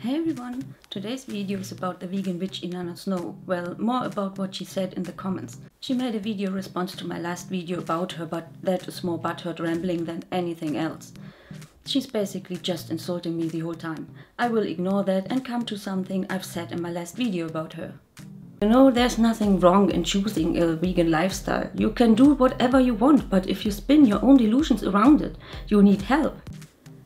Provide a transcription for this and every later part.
Hey everyone! Today's video is about the Vegan Witch Inanna Snow. Well, more about what she said in the comments. She made a video response to my last video about her, but that is more butthurt rambling than anything else. She's basically just insulting me the whole time. I will ignore that and come to something I've said in my last video about her. You know, there's nothing wrong in choosing a vegan lifestyle. You can do whatever you want, but if you spin your own delusions around it, you need help.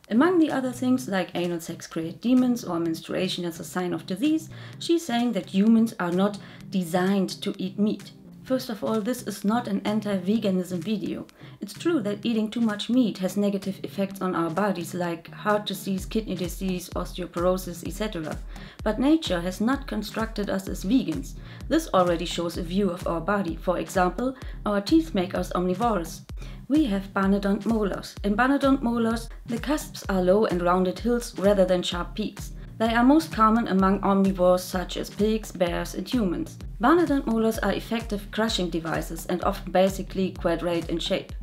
Among the other things, like anal sex create demons or menstruation as a sign of disease, she's saying that humans are not designed to eat meat. First of all, this is not an anti-veganism video. It's true that eating too much meat has negative effects on our bodies like heart disease, kidney disease, osteoporosis, etc. But nature has not constructed us as vegans. This already shows a view of our body. For example, our teeth make us omnivores. We have barnodont molars. In barnodont molars, the cusps are low and rounded hills rather than sharp peaks. They are most common among omnivores such as pigs, bears and humans. Barnodont molars are effective crushing devices and often basically quadrate in shape.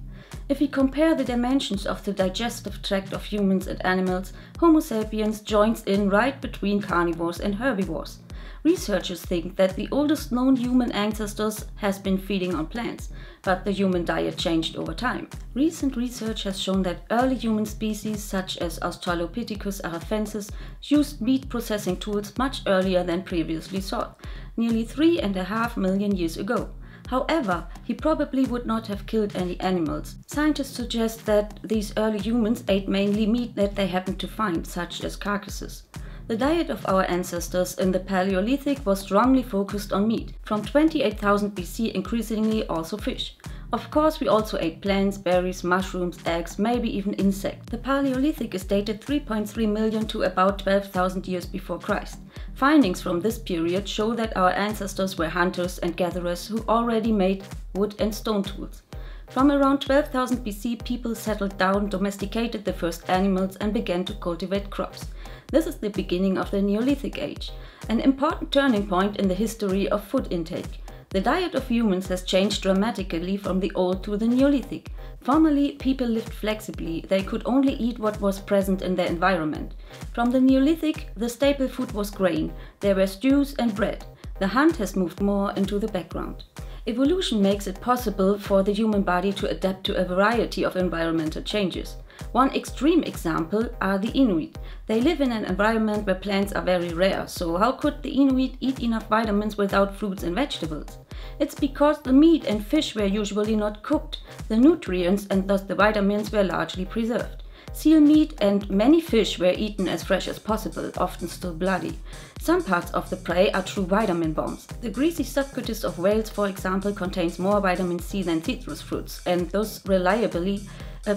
If we compare the dimensions of the digestive tract of humans and animals, Homo sapiens joins in right between carnivores and herbivores. Researchers think that the oldest known human ancestors has been feeding on plants, but the human diet changed over time. Recent research has shown that early human species such as Australopithecus afarensis used meat processing tools much earlier than previously thought, nearly 3.5 million years ago. However, he probably would not have killed any animals. Scientists suggest that these early humans ate mainly meat that they happened to find, such as carcasses. The diet of our ancestors in the Paleolithic was strongly focused on meat, from 28,000 BC increasingly also fish. Of course, we also ate plants, berries, mushrooms, eggs, maybe even insects. The Paleolithic is dated 3.3 million to about 12,000 years before Christ. Findings from this period show that our ancestors were hunters and gatherers who already made wood and stone tools. From around 12,000 BC, people settled down, domesticated the first animals and began to cultivate crops. This is the beginning of the Neolithic age, an important turning point in the history of food intake. The diet of humans has changed dramatically from the Old to the Neolithic. Formerly, people lived flexibly. They could only eat what was present in their environment. From the Neolithic, the staple food was grain. There were stews and bread. The hunt has moved more into the background. Evolution makes it possible for the human body to adapt to a variety of environmental changes. One extreme example are the Inuit. They live in an environment where plants are very rare, so how could the Inuit eat enough vitamins without fruits and vegetables? It's because the meat and fish were usually not cooked. The nutrients and thus the vitamins were largely preserved. Seal meat and many fish were eaten as fresh as possible, often still bloody. Some parts of the prey are true vitamin bombs. The greasy subcutis of whales, for example, contains more vitamin C than citrus fruits and thus reliably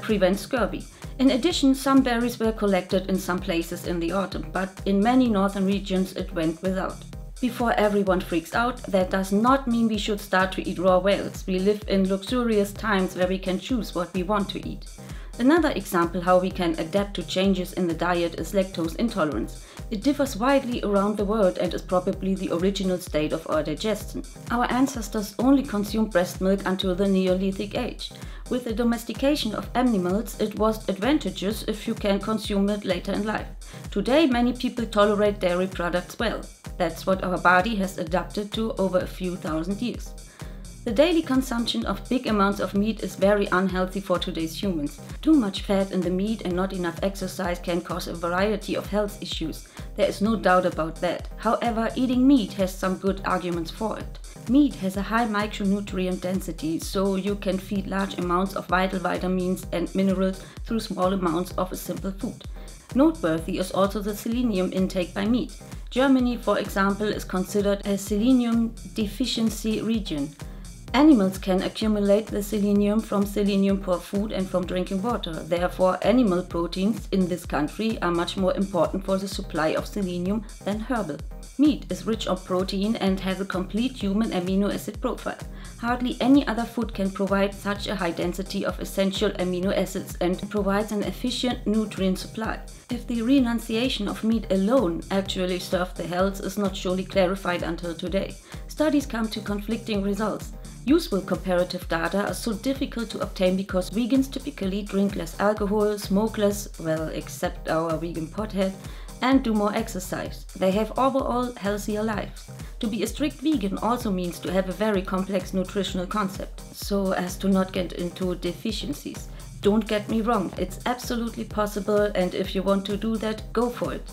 prevent scurvy. In addition, some berries were collected in some places in the autumn, but in many northern regions it went without. Before everyone freaks out, that does not mean we should start to eat raw whales. We live in luxurious times where we can choose what we want to eat. Another example how we can adapt to changes in the diet is lactose intolerance. It differs widely around the world and is probably the original state of our digestion. Our ancestors only consumed breast milk until the Neolithic age. With the domestication of animals, it was advantageous if you can consume it later in life. Today, many people tolerate dairy products well. That's what our body has adapted to over a few thousand years. The daily consumption of big amounts of meat is very unhealthy for today's humans. Too much fat in the meat and not enough exercise can cause a variety of health issues. There is no doubt about that. However, eating meat has some good arguments for it. Meat has a high micronutrient density, so you can feed large amounts of vital vitamins and minerals through small amounts of a simple food. Noteworthy is also the selenium intake by meat. Germany, for example, is considered a selenium deficiency region. Animals can accumulate the selenium from selenium-poor food and from drinking water. Therefore, animal proteins in this country are much more important for the supply of selenium than herbal. Meat is rich of protein and has a complete human amino acid profile. Hardly any other food can provide such a high density of essential amino acids and provides an efficient nutrient supply. If the renunciation of meat alone actually served the health is not surely clarified until today. Studies come to conflicting results. Useful comparative data are so difficult to obtain because vegans typically drink less alcohol, smoke less, well, except our vegan pothead, and do more exercise. They have overall healthier lives. To be a strict vegan also means to have a very complex nutritional concept, so as to not get into deficiencies. Don't get me wrong, it's absolutely possible, and if you want to do that, go for it.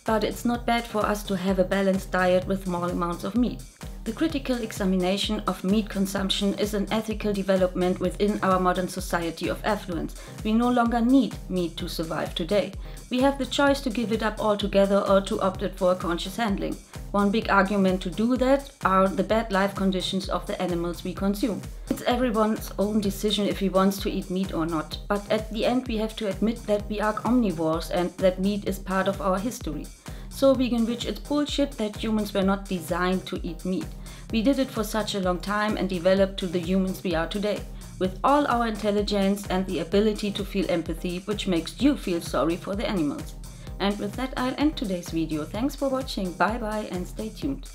But it's not bad for us to have a balanced diet with small amounts of meat. The critical examination of meat consumption is an ethical development within our modern society of affluence. We no longer need meat to survive today. We have the choice to give it up altogether or to opt for a conscious handling. One big argument to do that are the bad life conditions of the animals we consume. It's everyone's own decision if he wants to eat meat or not, but at the end we have to admit that we are omnivores and that meat is part of our history. So Vegan Witch, it's bullshit that humans were not designed to eat meat. We did it for such a long time and developed to the humans we are today, with all our intelligence and the ability to feel empathy, which makes you feel sorry for the animals. And with that, I'll end today's video. Thanks for watching, bye bye and stay tuned.